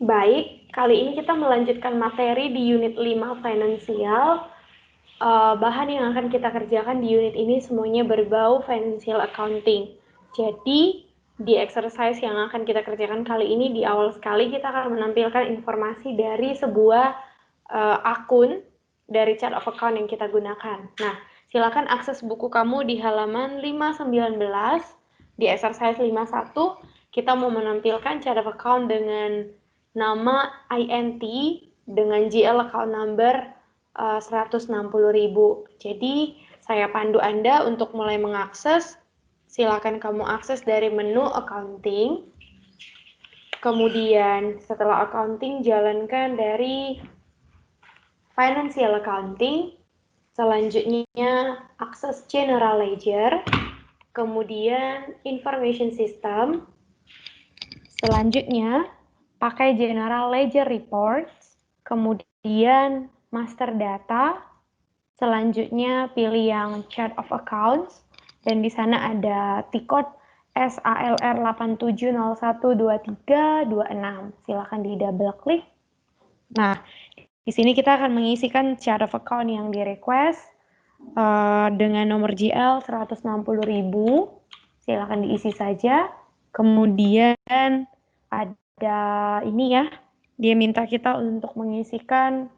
Baik, kali ini kita melanjutkan materi di unit 5 finansial. Bahan yang akan kita kerjakan di unit ini semuanya berbau financial accounting. Jadi, di exercise yang akan kita kerjakan kali ini, di awal sekali kita akan menampilkan informasi dari sebuah akun dari chart of account yang kita gunakan. Nah, silakan akses buku kamu di halaman 519. Di exercise 51, kita mau menampilkan chart of account dengan nama INT dengan GL account number 160.000. Jadi, saya pandu Anda untuk mulai mengakses. Silakan kamu akses dari menu accounting. Kemudian setelah accounting, jalankan dari financial accounting. Selanjutnya, akses general ledger. Kemudian information system. Selanjutnya, pakai general ledger reports. Kemudian master data. Selanjutnya pilih yang chart of accounts dan di sana ada T-code SALR 87012326. Silakan di double klik. Nah, di sini kita akan mengisikan chart of account yang di request dengan nomor GL 160.000. Silakan diisi saja. Kemudian ada ini ya, dia minta kita untuk mengisikan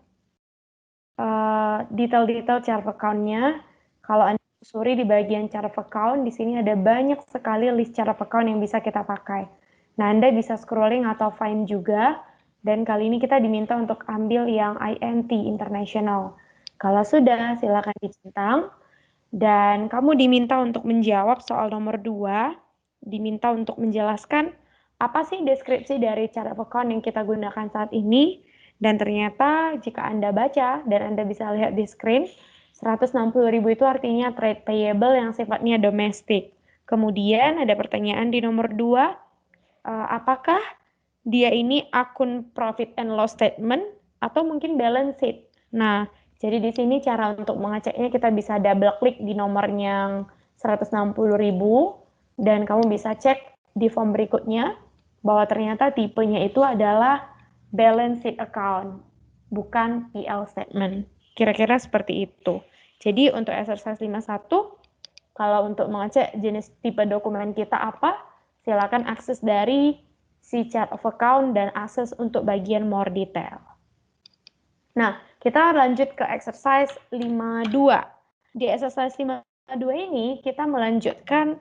detail-detail chart of account-nya. Kalau Anda susuri di bagian chart of account, di sini ada banyak sekali list chart of account yang bisa kita pakai. Nah, Anda bisa scrolling atau find juga, dan kali ini kita diminta untuk ambil yang INT, International. Kalau sudah, silakan dicentang. Dan kamu diminta untuk menjawab soal nomor 2, diminta untuk menjelaskan apa sih deskripsi dari chart of account yang kita gunakan saat ini. Dan ternyata jika Anda baca dan Anda bisa lihat di screen, 160.000 itu artinya trade payable yang sifatnya domestik. Kemudian ada pertanyaan di nomor 2, apakah dia ini akun profit and loss statement atau mungkin balance sheet. Nah, jadi di sini cara untuk mengeceknya kita bisa double klik di nomor yang 160.000 dan kamu bisa cek di form berikutnya bahwa ternyata tipenya itu adalah balance sheet account, bukan PL statement. Kira-kira seperti itu. Jadi untuk exercise 51, kalau untuk mengecek jenis tipe dokumen kita apa, silakan akses dari si chart of account dan akses untuk bagian more detail. Nah, kita lanjut ke exercise 52. Di exercise 52 ini kita melanjutkan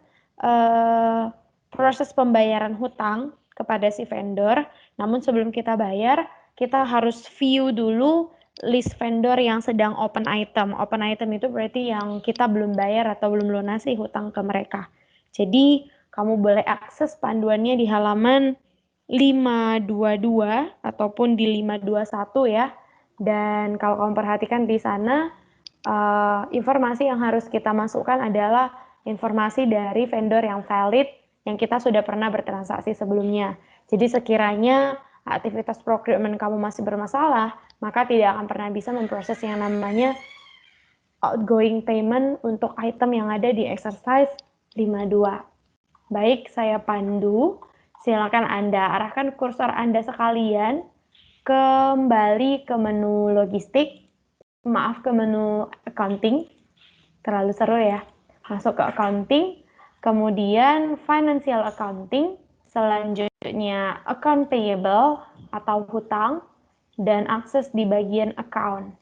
proses pembayaran hutang kepada si vendor. Namun sebelum kita bayar, kita harus view dulu list vendor yang sedang open item. Open item itu berarti yang kita belum bayar atau belum lunasi hutang ke mereka. Jadi, kamu boleh akses panduannya di halaman 522 ataupun di 521 ya. Dan kalau kamu perhatikan di sana, informasi yang harus kita masukkan adalah informasi dari vendor yang valid yang kita sudah pernah bertransaksi sebelumnya. Jadi sekiranya aktivitas procurement kamu masih bermasalah, maka tidak akan pernah bisa memproses yang namanya outgoing payment untuk item yang ada di exercise 52. Baik, saya pandu. Silakan Anda arahkan kursor Anda sekalian kembali ke menu logistik. Maaf, ke menu accounting. Terlalu seru ya. Masuk ke accounting, kemudian financial accounting, selanjutnya account payable atau hutang, dan akses di bagian account.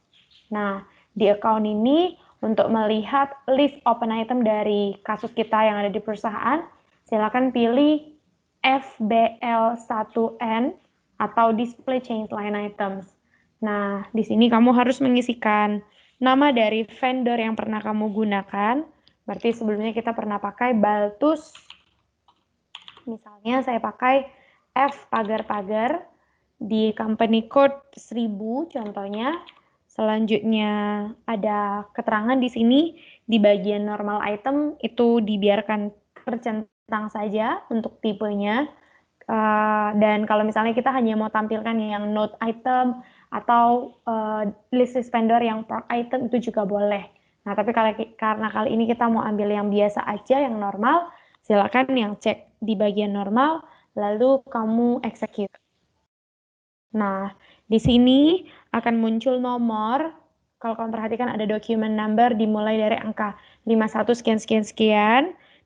Nah, di account ini untuk melihat list open item dari kasus kita yang ada di perusahaan, silakan pilih FBL1N atau display change line items. Nah, di sini kamu harus mengisikan nama dari vendor yang pernah kamu gunakan. Berarti sebelumnya kita pernah pakai Baltus. Misalnya saya pakai F pagar-pagar di company code 1000 contohnya. Selanjutnya ada keterangan di sini di bagian normal item itu dibiarkan tercentang saja untuk tipenya. Dan kalau misalnya kita hanya mau tampilkan yang note item atau list vendor yang part item itu juga boleh. Nah, tapi karena kali ini kita mau ambil yang biasa aja, yang normal, silakan yang cek di bagian normal, lalu kamu execute. Nah, di sini akan muncul nomor. Kalau kamu perhatikan ada document number dimulai dari angka 51 sekian sekian sekian.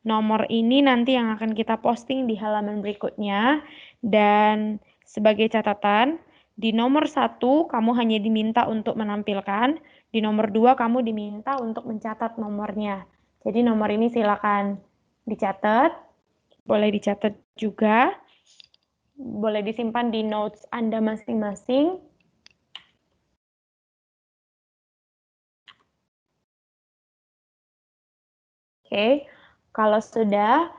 Nomor ini nanti yang akan kita posting di halaman berikutnya. Dan sebagai catatan, di nomor 1 kamu hanya diminta untuk menampilkan, di nomor 2 kamu diminta untuk mencatat nomornya. Jadi nomor ini silakan dicatat, boleh dicatat juga, boleh disimpan di notes Anda masing-masing. Oke, kalau sudah,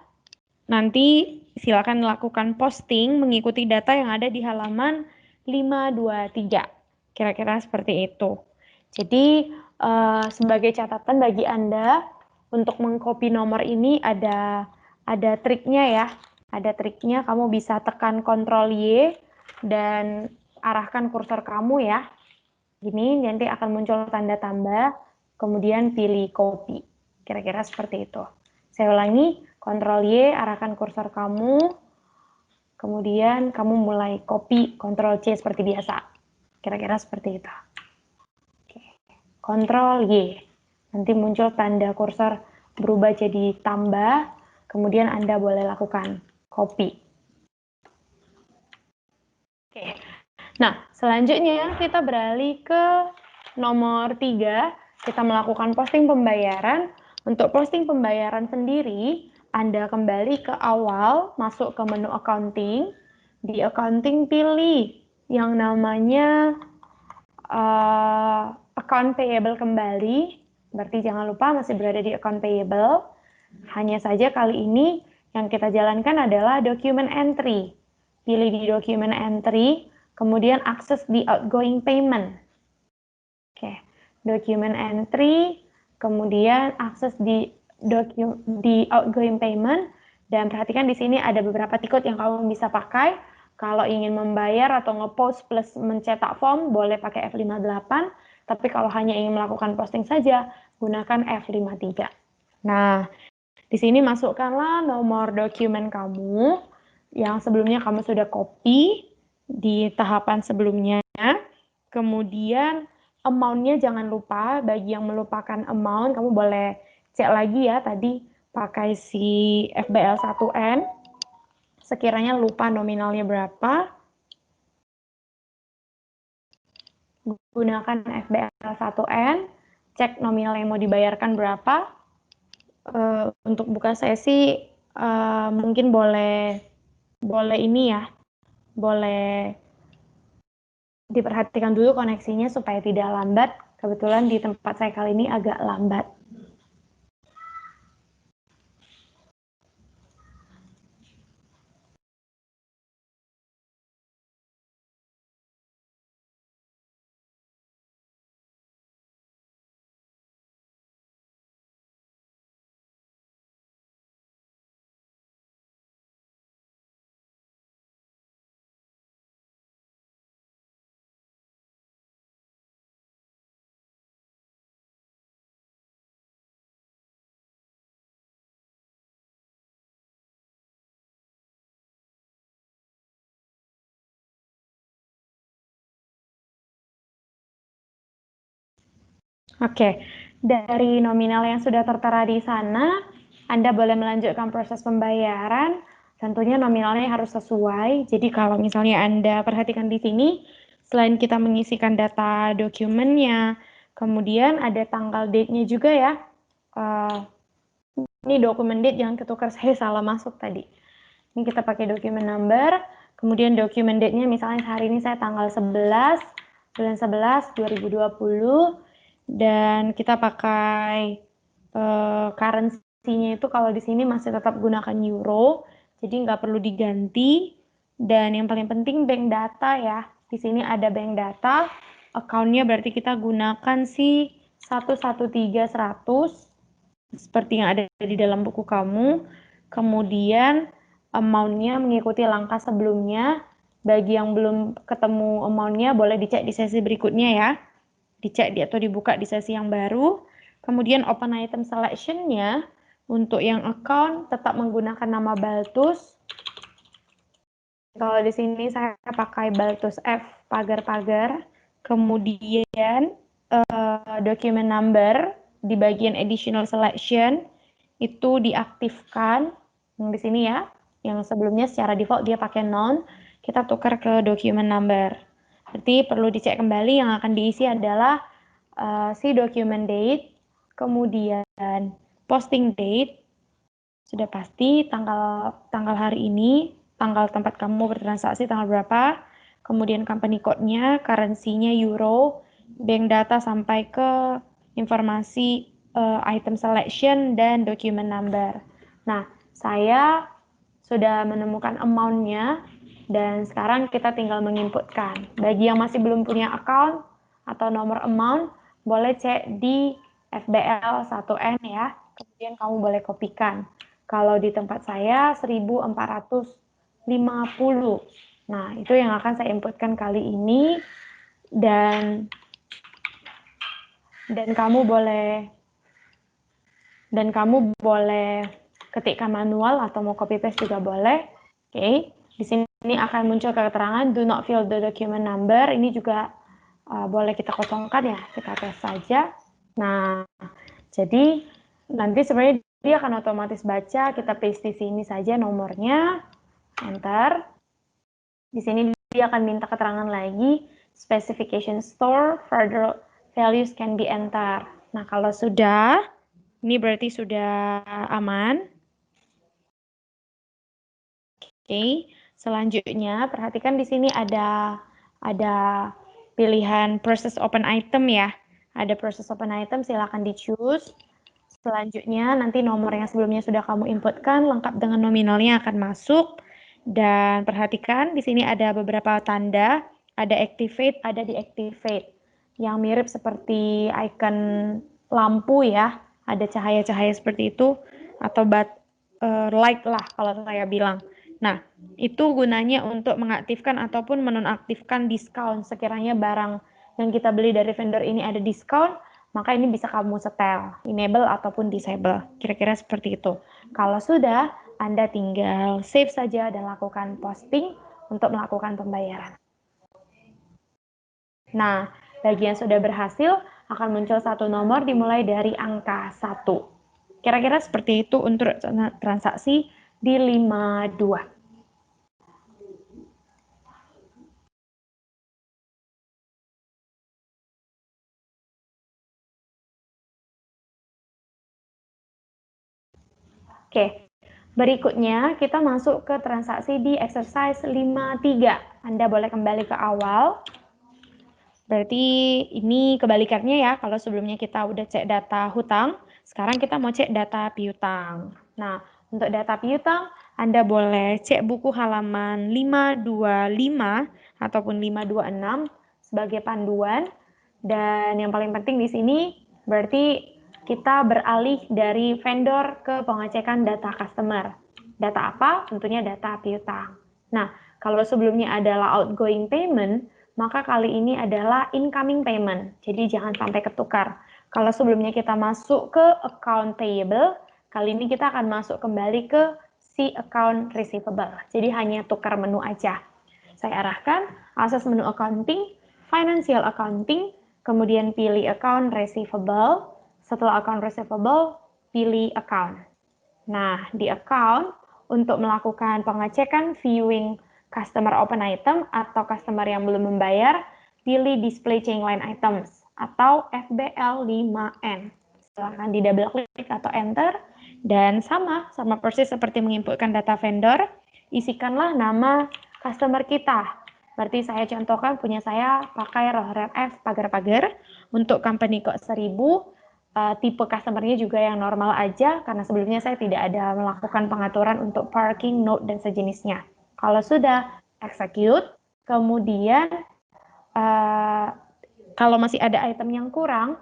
nanti silakan lakukan posting mengikuti data yang ada di halaman 523. Kira-kira seperti itu. Jadi, sebagai catatan bagi Anda, untuk mengcopy nomor ini ada triknya ya. Ada triknya, kamu bisa tekan Ctrl Y dan arahkan kursor kamu ya. Gini, nanti akan muncul tanda tambah, kemudian pilih copy. Kira-kira seperti itu. Saya ulangi, Ctrl Y, arahkan kursor kamu, kemudian kamu mulai copy, Ctrl C seperti biasa. Kira-kira seperti itu. Oke. Ctrl Y, nanti muncul tanda kursor berubah jadi tambah, kemudian Anda boleh lakukan copy. Oke. Nah, selanjutnya kita beralih ke nomor 3, kita melakukan posting pembayaran. Untuk posting pembayaran sendiri, Anda kembali ke awal, masuk ke menu accounting. Di accounting pilih yang namanya account payable kembali. Berarti jangan lupa masih berada di account payable. Hanya saja kali ini yang kita jalankan adalah document entry. Pilih di document entry, kemudian akses di outgoing payment. Oke, document entry, kemudian akses di outgoing payment, dan perhatikan di sini ada beberapa tiket yang kamu bisa pakai. Kalau ingin membayar atau ngepost plus mencetak form, boleh pakai F58, tapi kalau hanya ingin melakukan posting saja, gunakan F53. Nah, di sini masukkanlah nomor dokumen kamu yang sebelumnya kamu sudah copy di tahapan sebelumnya. Kemudian amount-nya jangan lupa, bagi yang melupakan amount, kamu boleh cek lagi ya, tadi pakai si FBL1N, sekiranya lupa nominalnya berapa, gunakan FBL1N, cek nominal yang mau dibayarkan berapa. Untuk buka sesi, mungkin boleh ini ya, boleh diperhatikan dulu koneksinya supaya tidak lambat. Kebetulan di tempat saya kali ini agak lambat. Oke, dari nominal yang sudah tertera di sana, Anda boleh melanjutkan proses pembayaran. Tentunya nominalnya harus sesuai. Jadi kalau misalnya Anda perhatikan di sini, selain kita mengisikan data dokumennya, kemudian ada tanggal date-nya juga ya. Ini dokumen date, jangan ketukar, saya salah masuk tadi. Ini kita pakai document number, kemudian document date-nya misalnya hari ini saya tanggal 11, bulan 11, 2020, dan kita pakai currency-nya itu kalau di sini masih tetap gunakan euro, jadi nggak perlu diganti. Dan yang paling penting bank data ya, di sini ada bank data, account-nya berarti kita gunakan si 11300, seperti yang ada di dalam buku kamu. Kemudian amount-nya mengikuti langkah sebelumnya. Bagi yang belum ketemu amount-nya, boleh dicek di sesi berikutnya ya. Dicek atau dibuka di sesi yang baru. Kemudian open item selection-nya, untuk yang account tetap menggunakan nama Baltus. kalau di sini saya pakai Baltus F pagar-pagar, kemudian document number di bagian additional selection itu diaktifkan yang di sini ya, yang sebelumnya secara default dia pakai none, kita tukar ke document number. Berarti perlu dicek kembali yang akan diisi adalah si document date, kemudian posting date, sudah pasti tanggal hari ini, tanggal tempat kamu bertransaksi tanggal berapa, kemudian company code-nya, currency-nya euro, bank data sampai ke informasi item selection dan document number. Nah, saya sudah menemukan amount-nya dan sekarang kita tinggal menginputkan. Bagi yang masih belum punya account atau nomor amount, boleh cek di FBL 1N ya, kemudian kamu boleh kopikan. Kalau di tempat saya 1450. Nah, itu yang akan saya inputkan kali ini dan kamu boleh ketikkan manual atau mau copy paste juga boleh. Oke. Di sini akan muncul keterangan do not fill the document number. Ini juga boleh kita kosongkan ya, kita tes saja. Nah, jadi nanti sebenarnya dia akan otomatis baca, kita paste di sini saja nomornya, enter. Di sini dia akan minta keterangan lagi, specification store, further values can be entered. Nah, kalau sudah, ini berarti sudah aman. Oke, selanjutnya perhatikan di sini ada pilihan process open item ya. Ada process open item, silakan di-choose. Selanjutnya nanti nomor yang sebelumnya sudah kamu inputkan lengkap dengan nominalnya akan masuk. Dan perhatikan di sini ada beberapa tanda, ada activate, ada deactivate. Yang mirip seperti icon lampu ya, ada cahaya-cahaya seperti itu atau light lah kalau saya bilang. Nah, itu gunanya untuk mengaktifkan ataupun menonaktifkan diskon. Sekiranya barang yang kita beli dari vendor ini ada diskon, maka ini bisa kamu setel, enable ataupun disable. Kira-kira seperti itu. Kalau sudah, Anda tinggal save saja dan lakukan posting untuk melakukan pembayaran. Nah, bagi yang sudah berhasil, akan muncul satu nomor dimulai dari angka 1. Kira-kira seperti itu untuk transaksi di 52. Oke, berikutnya kita masuk ke transaksi di exercise 53. Anda boleh kembali ke awal. Berarti ini kebalikannya ya, kalau sebelumnya kita udah cek data hutang, sekarang kita mau cek data piutang. Nah, untuk data piutang, Anda boleh cek buku halaman 525 ataupun 526 sebagai panduan. Dan yang paling penting di sini, berarti kita beralih dari vendor ke pengecekan data customer. Data apa? Tentunya data piutang. Nah, kalau sebelumnya adalah outgoing payment, maka kali ini adalah incoming payment. Jadi jangan sampai ketukar. Kalau sebelumnya kita masuk ke account payable, kali ini kita akan masuk kembali ke si account receivable. Jadi hanya tukar menu aja. Saya arahkan akses menu accounting, financial accounting, kemudian pilih account receivable. Setelah account receivable, pilih account. Nah, di account, untuk melakukan pengecekan viewing customer open item atau customer yang belum membayar, pilih display chain line items atau FBL 5N. Silahkan di double klik atau enter dan sama persis seperti menginputkan data vendor, isikanlah nama customer kita. Berarti saya contohkan punya saya pakai Rohret F pagar-pagar untuk company code 1000. Tipe customer-nya juga yang normal aja karena sebelumnya saya tidak ada melakukan pengaturan untuk parking, note, dan sejenisnya. Kalau sudah execute, kemudian kalau masih ada item yang kurang,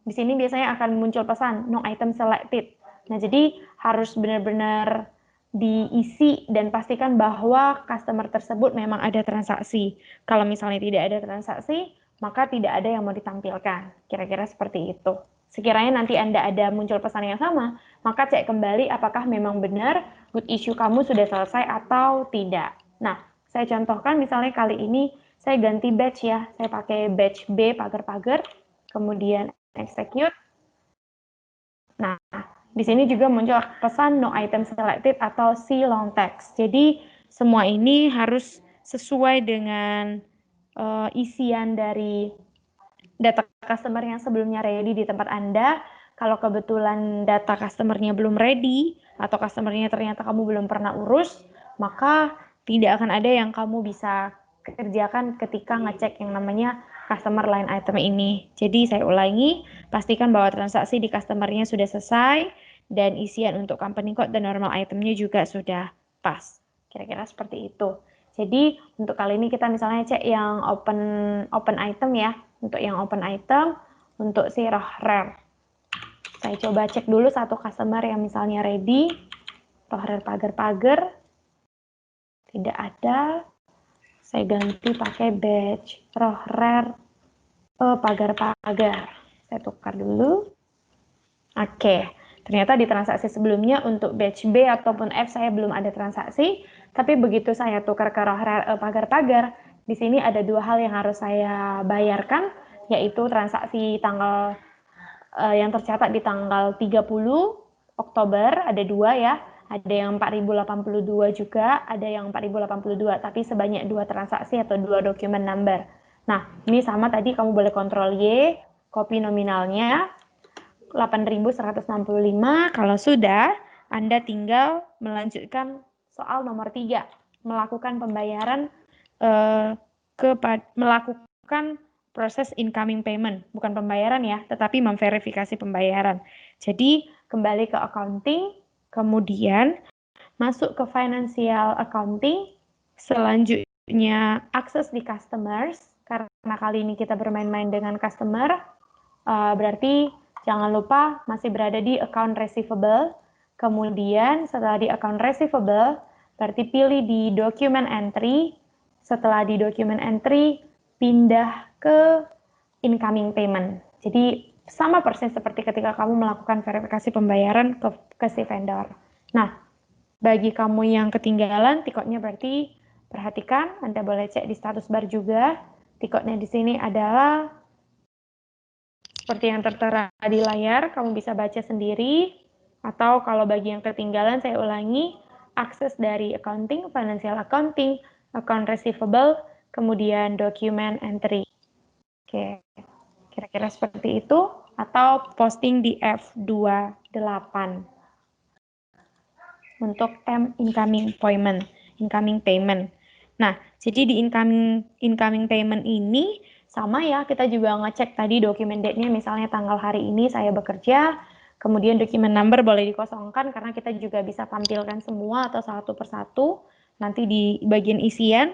di sini biasanya akan muncul pesan no item selected. Nah, jadi harus benar-benar diisi dan pastikan bahwa customer tersebut memang ada transaksi. Kalau misalnya tidak ada transaksi, maka tidak ada yang mau ditampilkan. Kira-kira seperti itu. Sekiranya nanti Anda ada muncul pesan yang sama, maka cek kembali apakah memang benar good issue kamu sudah selesai atau tidak. Nah, Saya contohkan misalnya kali ini saya ganti batch ya, saya pakai batch B pagar-pagar, kemudian execute. Nah, di sini juga muncul pesan no item selected atau see long text. Jadi semua ini harus sesuai dengan isian dari data customer yang sebelumnya ready di tempat Anda. Kalau kebetulan data customer-nya belum ready atau customer-nya ternyata kamu belum pernah urus, maka tidak akan ada yang kamu bisa kerjakan ketika ngecek yang namanya customer line item ini. Jadi saya ulangi, pastikan bahwa transaksi di customer-nya sudah selesai dan isian untuk company code dan normal itemnya juga sudah pas. Kira-kira seperti itu. Jadi untuk kali ini kita misalnya cek yang open item ya. Untuk yang open item, untuk si rare. Saya coba cek dulu satu customer yang misalnya ready. Rare pagar-pagar. Tidak ada. Saya ganti pakai batch rare pagar-pagar. Saya tukar dulu. Oke. Ternyata di transaksi sebelumnya untuk batch B ataupun F saya belum ada transaksi, tapi begitu saya tukar ke pagar-pagar, di sini ada dua hal yang harus saya bayarkan, yaitu transaksi tanggal yang tercatat di tanggal 30 Oktober, ada dua ya, ada yang 4082 juga, ada yang 4082, tapi sebanyak dua transaksi atau dua dokumen number. Nah, ini sama tadi kamu boleh kontrol Y, copy nominalnya, 8.165. Kalau sudah, Anda tinggal melanjutkan soal nomor 3, melakukan pembayaran melakukan proses incoming payment, bukan pembayaran ya, tetapi memverifikasi pembayaran. Jadi kembali ke accounting, kemudian masuk ke financial accounting, selanjutnya akses di customers, karena kali ini kita bermain-main dengan customer, berarti jangan lupa masih berada di account receivable. Kemudian setelah di account receivable, berarti pilih di document entry. Setelah di document entry, pindah ke incoming payment. Jadi sama persis seperti ketika kamu melakukan verifikasi pembayaran ke si vendor. Nah, bagi kamu yang ketinggalan tiketnya berarti perhatikan, Anda boleh cek di status bar juga. Tiketnya di sini adalah seperti yang tertera di layar, kamu bisa baca sendiri, atau kalau bagi yang ketinggalan, saya ulangi, akses dari accounting, financial accounting, account receivable, kemudian document entry. Oke, kira-kira seperti itu, atau posting di F28 untuk incoming payment. Nah, jadi di incoming payment ini, sama ya, kita juga ngecek tadi dokumen date-nya, misalnya tanggal hari ini saya bekerja, kemudian dokumen number boleh dikosongkan karena kita juga bisa tampilkan semua atau satu persatu nanti di bagian isian.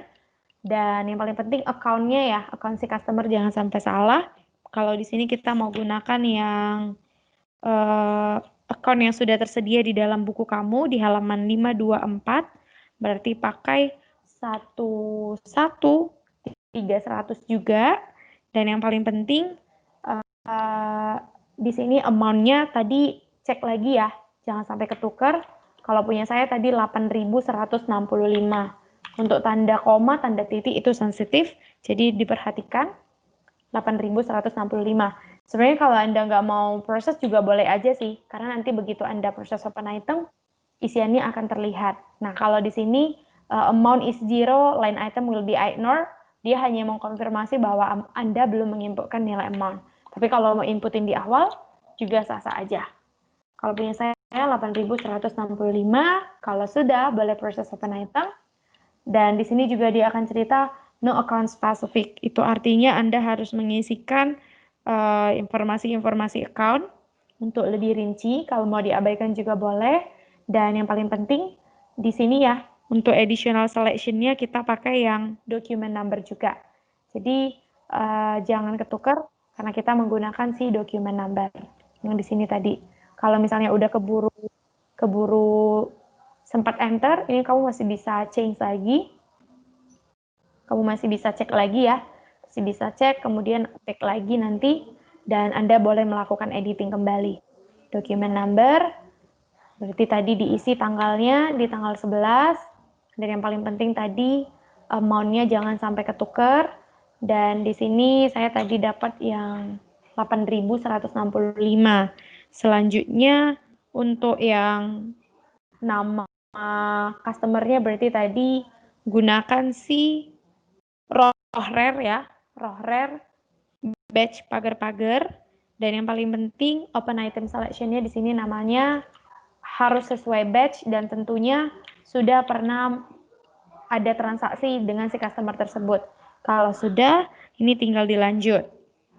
Dan yang paling penting account-nya ya, account si customer jangan sampai salah. Kalau di sini kita mau gunakan yang account yang sudah tersedia di dalam buku kamu di halaman 524, berarti pakai 11.300 juga. Dan yang paling penting di sini amount-nya tadi cek lagi ya, jangan sampai ketukar. Kalau punya saya tadi 8.165. Untuk tanda koma, tanda titik itu sensitif, jadi diperhatikan 8.165. Sebenarnya kalau Anda nggak mau proses juga boleh aja sih, karena nanti begitu Anda proses open item, isiannya akan terlihat. Nah, kalau di sini amount is zero, line item will be ignored, dia hanya mengkonfirmasi bahwa Anda belum menginputkan nilai amount. Tapi kalau mau inputin di awal, juga sah-sah aja. Kalau punya saya 8.165, kalau sudah boleh proses open item. Dan di sini juga dia akan cerita no account specific. Itu artinya Anda harus mengisikan informasi-informasi account untuk lebih rinci. Kalau mau diabaikan juga boleh. Dan yang paling penting di sini ya, untuk additional selection-nya kita pakai yang document number juga. Jadi jangan ketukar karena kita menggunakan si document number yang di sini tadi. Kalau misalnya udah keburu sempat enter, ini kamu masih bisa change lagi. Kamu masih bisa cek lagi ya. Masih bisa cek, kemudian cek lagi nanti, dan Anda boleh melakukan editing kembali. Document number, berarti tadi diisi tanggalnya di tanggal 11, dan yang paling penting tadi amount-nya jangan sampai ketuker. Dan di sini saya tadi dapat yang 8.165. Selanjutnya untuk yang nama customer-nya berarti tadi gunakan si Rohrer ya, Rohrer batch pagar-pagar. Dan yang paling penting open item selection-nya di sini namanya harus sesuai batch dan tentunya sudah pernah ada transaksi dengan si customer tersebut. Kalau sudah, ini tinggal dilanjut.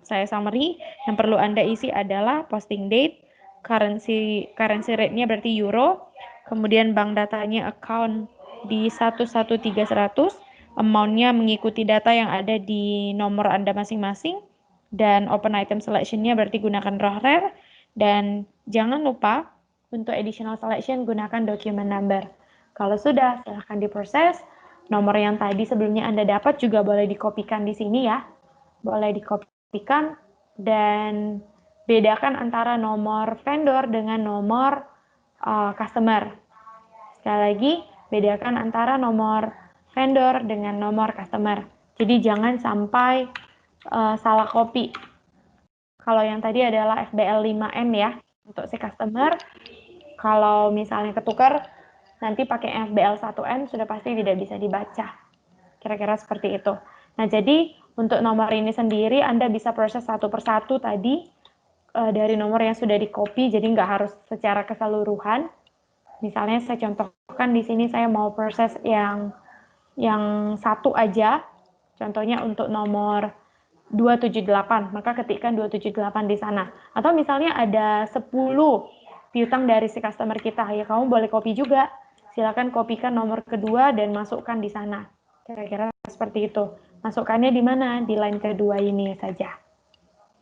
Saya summary, yang perlu Anda isi adalah posting date, currency rate-nya berarti euro, kemudian bank datanya account di 11300, amount-nya mengikuti data yang ada di nomor Anda masing-masing, dan open item selection-nya berarti gunakan Rohrer, dan jangan lupa untuk additional selection gunakan document number. Kalau sudah, silahkan diproses. Nomor yang tadi sebelumnya Anda dapat juga boleh dikopikan di sini ya. Boleh dikopikan dan bedakan antara nomor vendor dengan nomor customer. Sekali lagi, bedakan antara nomor vendor dengan nomor customer. Jadi jangan sampai salah copy. Kalau yang tadi adalah FBL 5M ya, untuk si customer. Kalau misalnya ketukar, nanti pakai FBL 1M sudah pasti tidak bisa dibaca. Kira-kira seperti itu. Nah, jadi untuk nomor ini sendiri Anda bisa proses satu persatu tadi dari nomor yang sudah di-copy, jadi nggak harus secara keseluruhan. Misalnya saya contohkan di sini saya mau proses yang satu aja. Contohnya untuk nomor 278, maka ketikkan 278 di sana. Atau misalnya ada 10 piutang dari si customer kita, ya kamu boleh copy juga. Silakan kopikan nomor kedua dan masukkan di sana. Kira-kira seperti itu. Masukkannya di mana? Di line kedua ini saja.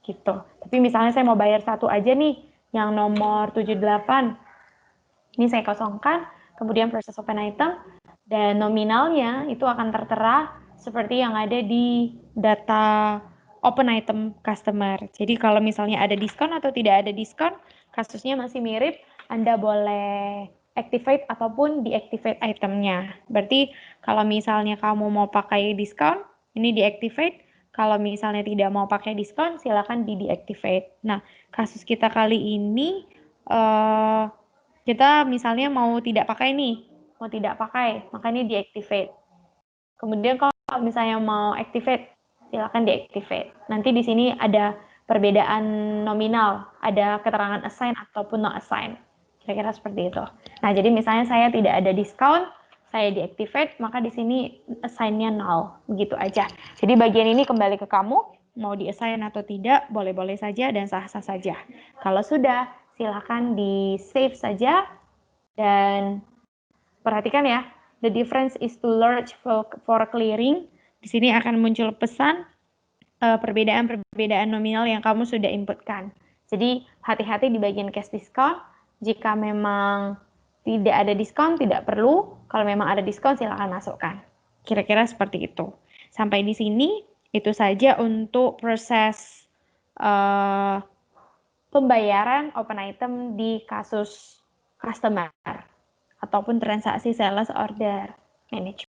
Gitu. Tapi misalnya saya mau bayar satu aja nih, yang nomor 78. Ini saya kosongkan, kemudian proses open item, dan nominalnya itu akan tertera seperti yang ada di data open item customer. Jadi kalau misalnya ada diskon atau tidak ada diskon, kasusnya masih mirip, Anda boleh activate ataupun deactivate itemnya. Berarti kalau misalnya kamu mau pakai diskon, ini deactivate. Kalau misalnya tidak mau pakai diskon, silakan di deactivate. Nah, kasus kita kali ini kita misalnya mau tidak pakai nih, makanya deactivate. Kemudian kalau misalnya mau activate, silakan deactivate. Nanti di sini ada perbedaan nominal, ada keterangan assign ataupun not assign. Kira-kira seperti itu. Nah, jadi misalnya saya tidak ada diskon, saya deactivate, maka di sini assign-nya null, begitu aja. Jadi bagian ini kembali ke kamu, mau di-assign atau tidak, boleh-boleh saja dan sah-sah saja. Kalau sudah, silakan di-save saja dan perhatikan ya, the difference is too large for clearing. Di sini akan muncul pesan perbedaan-perbedaan nominal yang kamu sudah inputkan. Jadi hati-hati di bagian cash discount. Jika memang tidak ada diskon, tidak perlu. Kalau memang ada diskon, silakan masukkan. Kira-kira seperti itu. Sampai di sini, itu saja untuk proses pembayaran open item di kasus customer ataupun transaksi sales order management.